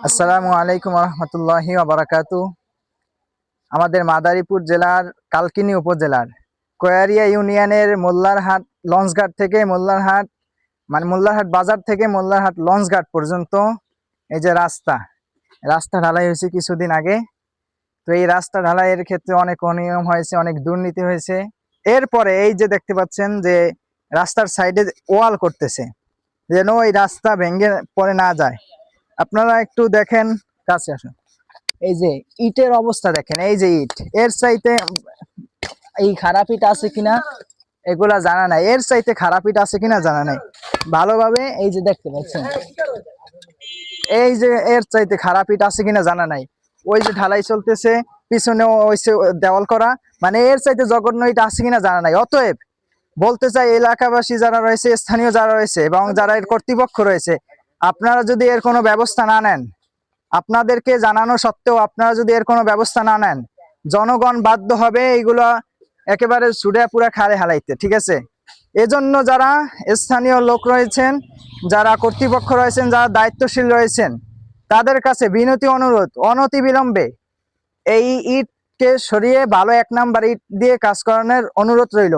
আসসালামু আলাইকুম রহমতুল্লাহি ওয়া বারাকাতু। আমাদের মাদারীপুর জেলার কালকিনি উপজেলার কোয়ারিয়া ইউনিয়নের মোল্লারহাট লঞ্চঘাট থেকে মোল্লারহাট মোল্লারহাট বাজার থেকে মোল্লারহাট লঞ্চঘাট পর্যন্ত এই যে রাস্তা ঢালাই হয়েছে কিছুদিন আগে। তো এই রাস্তা ঢালাইয়ের ক্ষেত্রে অনেক অনিয়ম হয়েছে, অনেক দুর্নীতি হয়েছে। এরপরে এই যে দেখতে পাচ্ছেন যে রাস্তার সাইডে ওয়াল করতেছে যেন এই রাস্তা ভেঙে পড়ে না যায়। আপনারা একটু দেখেন, কাছে আসুন। এই যে ইটের অবস্থা দেখেন, এই যে ইট, এর চাইতে এই খারাপ ইট আছে কিনা এগুলা জানা নাই, এর চাইতে খারাপ ইট আছে কিনা জানা নাই ভালোভাবে। এই যে দেখতে পাচ্ছেন, এই যে এর চাইতে খারাপ ইট আছে কিনা জানা নাই। ওই যে ঢালাই চলতেছে, পিছনেও ওই দেওয়াল করা, মানে এর চাইতে জঘন্য ইট আছে কিনা জানা নাই। অতএব বলতে চাই, এলাকাবাসী যারা রয়েছে, স্থানীয় যারা রয়েছে এবং যারা এর কর্তৃপক্ষ রয়েছে, আপনারা যদি এর কোনো ব্যবস্থা না নেন, আপনাদেরকে জানানো সত্ত্বেও আপনারা যদি এর কোনো ব্যবস্থা না নেন, জনগণ বাধ্য হবে এইগুলো একেবারে ছুড়ে পুরা খালে হালাইতে। ঠিক আছে? এজন্য যারা স্থানীয় লোক রয়েছেন, যারা কর্তৃপক্ষ রয়েছেন, যারা দায়িত্বশীল রয়েছেন, তাদের কাছে বিনতি অনুরোধ, অনতিবিলম্বে এই ইটকে সরিয়ে ভালো 1 নাম্বার ইট দিয়ে কাজ করানোর অনুরোধ রইল।